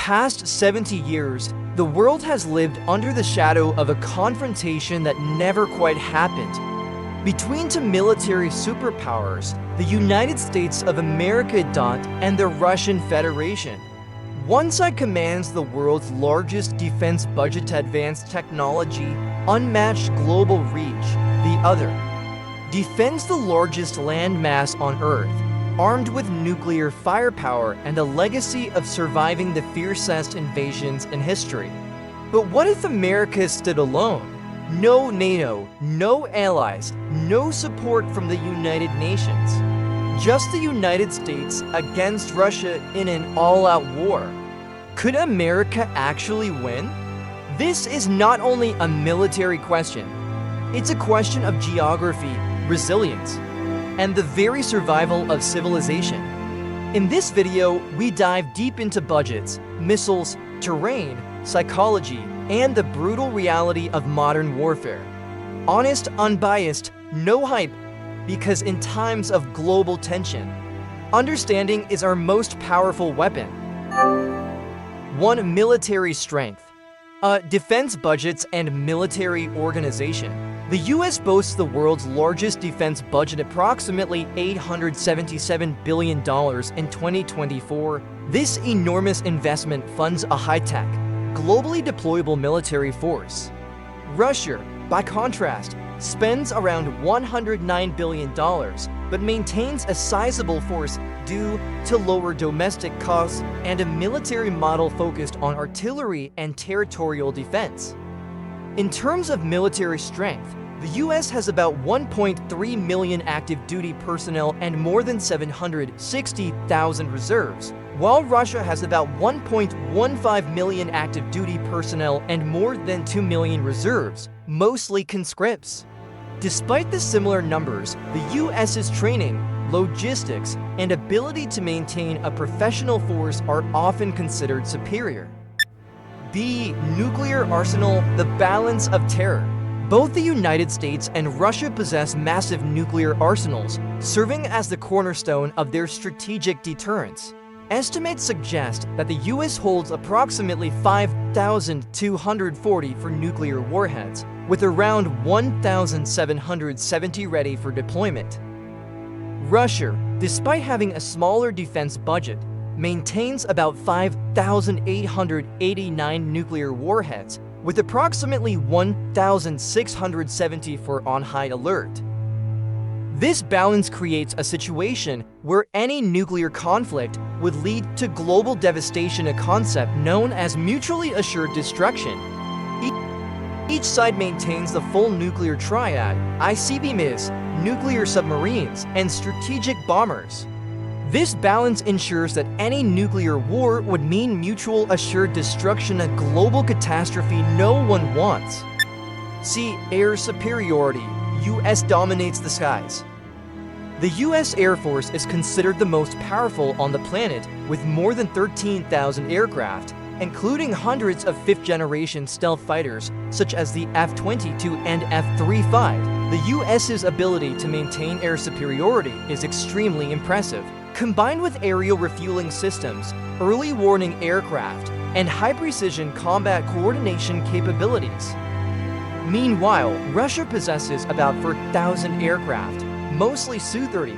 past 70 years, the world has lived under the shadow of a confrontation that never quite happened. Between two military superpowers, the United States of America.And the Russian Federation. One side commands the world's largest defense budget to advanced technology, unmatched global reach. The other defends the largest landmass on Earth, armed with nuclear firepower and a legacy of surviving the fiercest invasions in history. But what if America stood alone? No NATO, no allies, no support from the United Nations. Just the United States against Russia in an all-out war. Could America actually win? This is not only a military question, it's a question of geography, resilience, and the very survival of civilization. In this video, we dive deep into budgets, missiles, terrain, psychology, and the brutal reality of modern warfare. Honest, unbiased, no hype, because in times of global tension, understanding is our most powerful weapon. 1. Military strength. Defense budgets and military organization. The US boasts the world's largest defense budget, approximately $877 billion in 2024. This enormous investment funds a high-tech, globally deployable military force. Russia, by contrast, spends around $109 billion, but maintains a sizable force due to lower domestic costs and a military model focused on artillery and territorial defense. In terms of military strength, the US has about 1.3 million active duty personnel and more than 760,000 reserves, while Russia has about 1.15 million active duty personnel and more than 2 million reserves, mostly conscripts. Despite the similar numbers, the US's training, logistics, and ability to maintain a professional force are often considered superior. B. Nuclear arsenal, the balance of terror. Both the United States and Russia possess massive nuclear arsenals, serving as the cornerstone of their strategic deterrence. Estimates suggest that the US holds approximately 5,240 for nuclear warheads, with around 1,770 ready for deployment. Russia, despite having a smaller defense budget, maintains about 5,889 nuclear warheads, with approximately 1,670 for on high alert. This balance creates a situation where any nuclear conflict would lead to global devastation, a concept known as mutually assured destruction. Each side maintains the full nuclear triad: ICBMs, nuclear submarines, and strategic bombers. This balance ensures that any nuclear war would mean mutual assured destruction, a global catastrophe no one wants. C. Air superiority. US dominates the skies. The US Air Force is considered the most powerful on the planet, with more than 13,000 aircraft, including hundreds of fifth-generation stealth fighters, such as the F-22 and F-35. The US's ability to maintain air superiority is extremely impressive. Combined with aerial refueling systems, early warning aircraft, and high-precision combat coordination capabilities. Meanwhile, Russia possesses about 4,000 aircraft, mostly Su-30,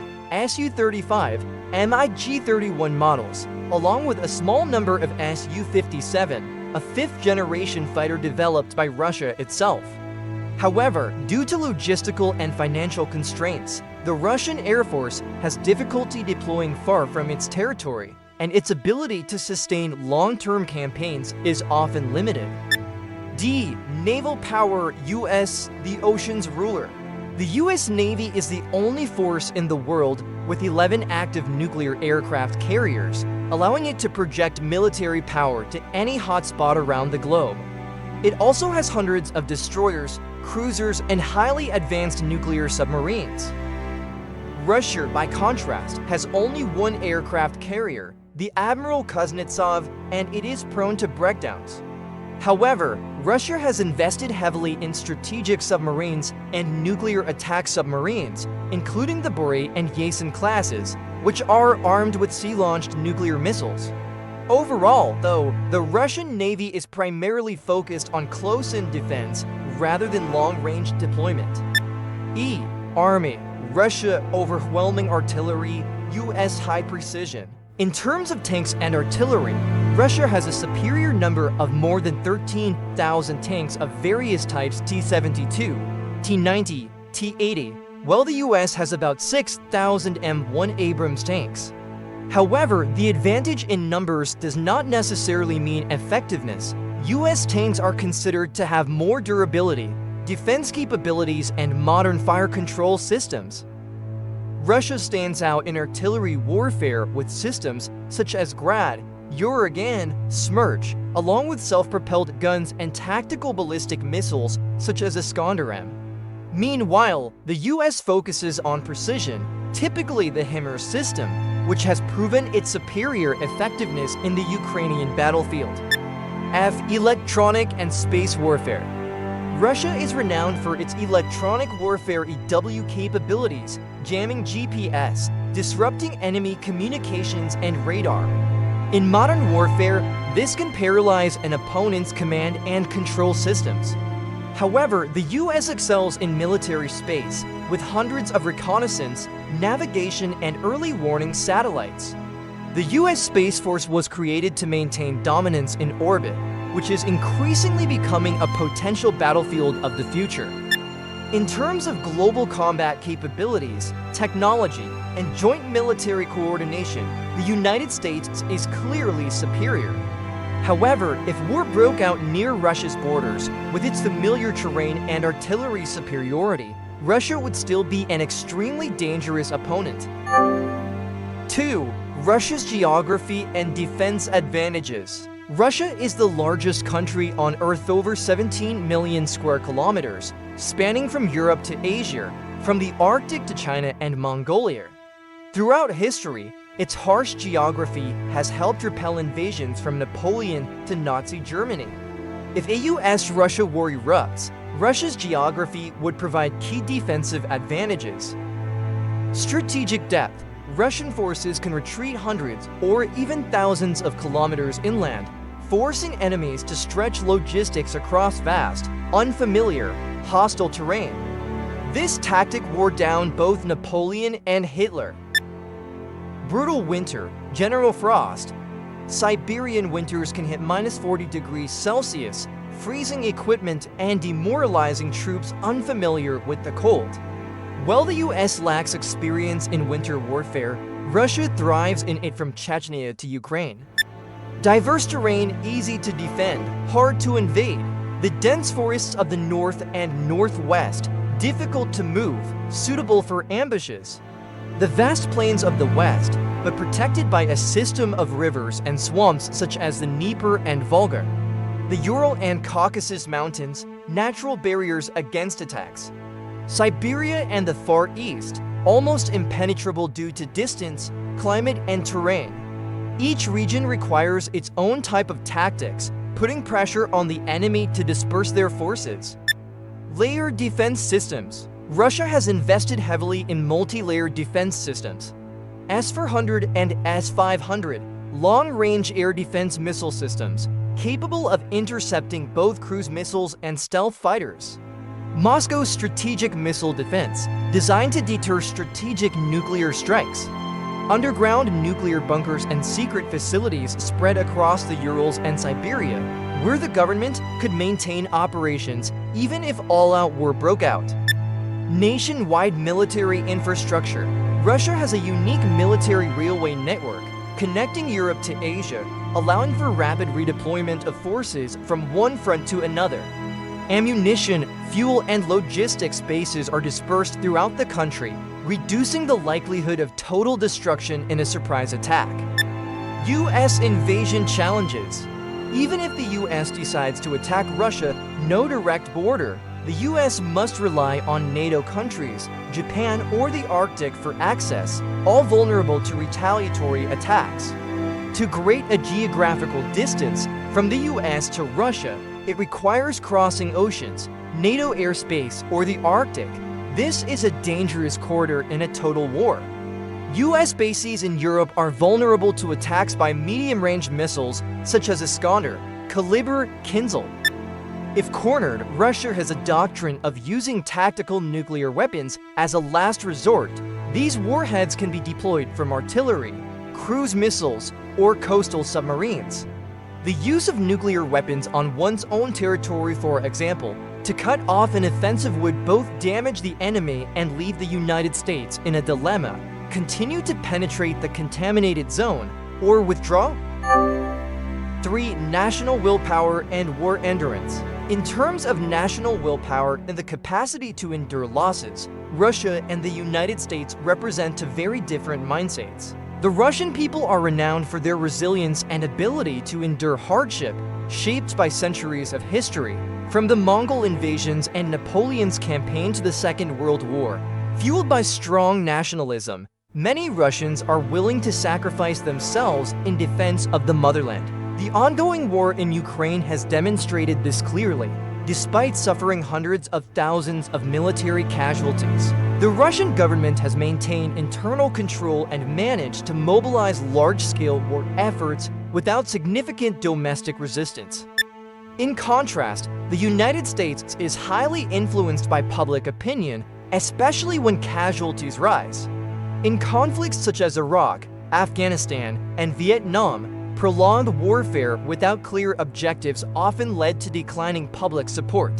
Su-35, MiG-31 models, along with a small number of Su-57, a fifth-generation fighter developed by Russia itself. However, due to logistical and financial constraints, the Russian Air Force has difficulty deploying far from its territory, and its ability to sustain long-term campaigns is often limited. D. Naval power. US, the ocean's ruler. The US Navy is the only force in the world with 11 active nuclear aircraft carriers, allowing it to project military power to any hotspot around the globe. It also has hundreds of destroyers, cruisers, and highly advanced nuclear submarines. Russia, by contrast, has only one aircraft carrier, the Admiral Kuznetsov, and it is prone to breakdowns. However, Russia has invested heavily in strategic submarines and nuclear attack submarines, including the Bory and Yasen classes, which are armed with sea-launched nuclear missiles. Overall, though, the Russian Navy is primarily focused on close-in defense rather than long-range deployment. Army. Russia overwhelming artillery, US high precision. In terms of tanks and artillery, Russia has a superior number of more than 13,000 tanks of various types T-72, T-90, T-80, while the US has about 6,000 M1 Abrams tanks. However, the advantage in numbers does not necessarily mean effectiveness. US tanks are considered to have more durability, defense capabilities, and modern fire control systems. Russia stands out in artillery warfare with systems such as Grad, Uragan, Smerch, along with self-propelled guns and tactical ballistic missiles such as Iskander-M. Meanwhile, the US focuses on precision, typically the HIMARS system, which has proven its superior effectiveness in the Ukrainian battlefield. Electronic and space warfare. Russia is renowned for its electronic warfare EW capabilities, jamming GPS, disrupting enemy communications and radar. In modern warfare, this can paralyze an opponent's command and control systems. However, the US excels in military space, with hundreds of reconnaissance, navigation, and early warning satellites. The US Space Force was created to maintain dominance in orbit, which is increasingly becoming a potential battlefield of the future. In terms of global combat capabilities, technology, and joint military coordination, the United States is clearly superior. However, if war broke out near Russia's borders, with its familiar terrain and artillery superiority, Russia would still be an extremely dangerous opponent. 2. Russia's geography and defense advantages. Russia is the largest country on Earth, over 17 million square kilometers, spanning from Europe to Asia, from the Arctic to China and Mongolia. Throughout history, its harsh geography has helped repel invasions from Napoleon to Nazi Germany. If a US-Russia war erupts, Russia's geography would provide key defensive advantages. Strategic depth. Russian forces can retreat hundreds or even thousands of kilometers inland, forcing enemies to stretch logistics across vast, unfamiliar, hostile terrain. This tactic wore down both Napoleon and Hitler. Brutal winter, general frost. Siberian winters can hit -40 degrees Celsius, freezing equipment and demoralizing troops unfamiliar with the cold. While the US lacks experience in winter warfare, Russia thrives in it, from Chechnya to Ukraine. Diverse terrain, easy to defend, hard to invade. The dense forests of the north and northwest, difficult to move, suitable for ambushes. The vast plains of the west, but protected by a system of rivers and swamps such as the Dnieper and Volga. The Ural and Caucasus Mountains, natural barriers against attacks. Siberia and the Far East, almost impenetrable due to distance, climate, and terrain. Each region requires its own type of tactics, putting pressure on the enemy to disperse their forces. Layered defense systems. Russia has invested heavily in multi-layered defense systems. S-400 and S-500, long-range air defense missile systems, capable of intercepting both cruise missiles and stealth fighters. Moscow's strategic missile defense, designed to deter strategic nuclear strikes. Underground nuclear bunkers and secret facilities spread across the Urals and Siberia, where the government could maintain operations even if all-out war broke out. Nationwide military infrastructure. Russia has a unique military railway network connecting Europe to Asia, allowing for rapid redeployment of forces from one front to another. Ammunition, fuel, and logistics bases are dispersed throughout the country, reducing the likelihood of total destruction in a surprise attack. US invasion challenges. Even if the US decides to attack Russia, no direct border. The US must rely on NATO countries, Japan, or the Arctic for access, all vulnerable to retaliatory attacks. To create a geographical distance from the US to Russia, it requires crossing oceans, NATO airspace, or the Arctic. This is a dangerous corridor in a total war. US bases in Europe are vulnerable to attacks by medium-range missiles such as Iskander, Kaliber, Kinzhal. If cornered, Russia has a doctrine of using tactical nuclear weapons as a last resort. These warheads can be deployed from artillery, cruise missiles, or coastal submarines. The use of nuclear weapons on one's own territory, for example, to cut off an offensive would both damage the enemy and leave the United States in a dilemma: continue to penetrate the contaminated zone or withdraw? 3. National willpower and war endurance. In terms of national willpower and the capacity to endure losses, Russia and the United States represent two very different mindsets. The Russian people are renowned for their resilience and ability to endure hardship, shaped by centuries of history, from the Mongol invasions and Napoleon's campaign to the Second World War. Fueled by strong nationalism, many Russians are willing to sacrifice themselves in defense of the motherland. The ongoing war in Ukraine has demonstrated this clearly, despite suffering hundreds of thousands of military casualties. The Russian government has maintained internal control and managed to mobilize large-scale war efforts without significant domestic resistance. In contrast, the United States is highly influenced by public opinion, especially when casualties rise. In conflicts such as Iraq, Afghanistan, and Vietnam, prolonged warfare without clear objectives often led to declining public support.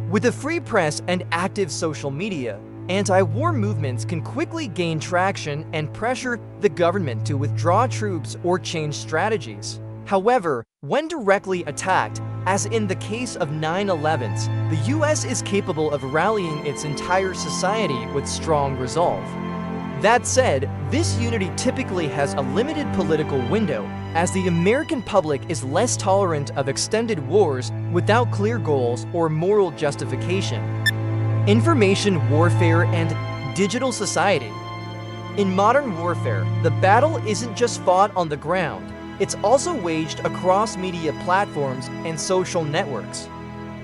With a free press and active social media, anti-war movements can quickly gain traction and pressure the government to withdraw troops or change strategies. However, when directly attacked, as in the case of 9/11s, the US is capable of rallying its entire society with strong resolve. That said, this unity typically has a limited political window, as the American public is less tolerant of extended wars without clear goals or moral justification. Information warfare and digital society. In modern warfare, the battle isn't just fought on the ground, it's also waged across media platforms and social networks.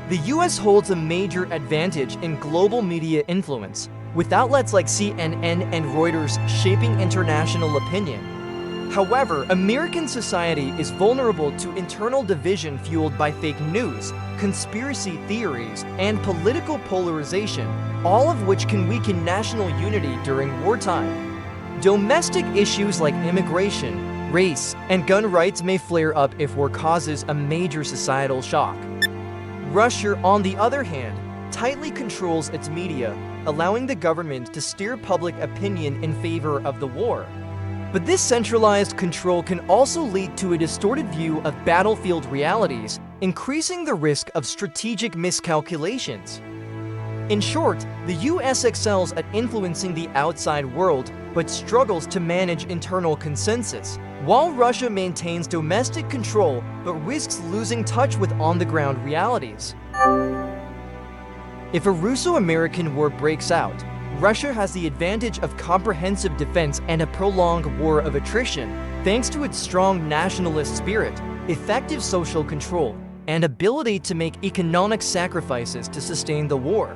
The US holds a major advantage in global media influence, with outlets like CNN and Reuters shaping international opinion. However, American society is vulnerable to internal division fueled by fake news, conspiracy theories, and political polarization, all of which can weaken national unity during wartime. Domestic issues like immigration, race, and gun rights may flare up if war causes a major societal shock. Russia, on the other hand, tightly controls its media, allowing the government to steer public opinion in favor of the war. But this centralized control can also lead to a distorted view of battlefield realities, increasing the risk of strategic miscalculations. In short, the US excels at influencing the outside world, but struggles to manage internal consensus, while Russia maintains domestic control but risks losing touch with on-the-ground realities. If a Russo-American war breaks out, Russia has the advantage of comprehensive defense and a prolonged war of attrition, thanks to its strong nationalist spirit, effective social control, and ability to make economic sacrifices to sustain the war.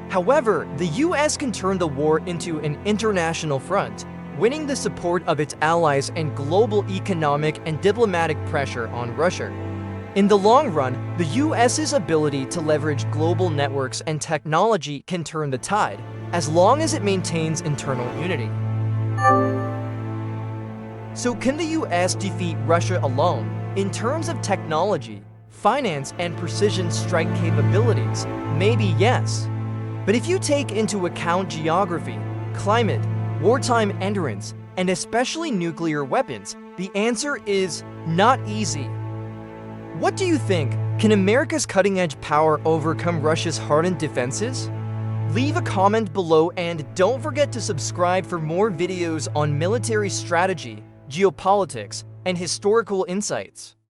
However, the US can turn the war into an international front, winning the support of its allies and global economic and diplomatic pressure on Russia. In the long run, the US's ability to leverage global networks and technology can turn the tide, as long as it maintains internal unity. So can the US defeat Russia alone? In terms of technology, finance, and precision strike capabilities, maybe yes. But if you take into account geography, climate, wartime endurance, and especially nuclear weapons, the answer is not easy. What do you think? Can America's cutting-edge power overcome Russia's hardened defenses? Leave a comment below and don't forget to subscribe for more videos on military strategy, geopolitics, and historical insights.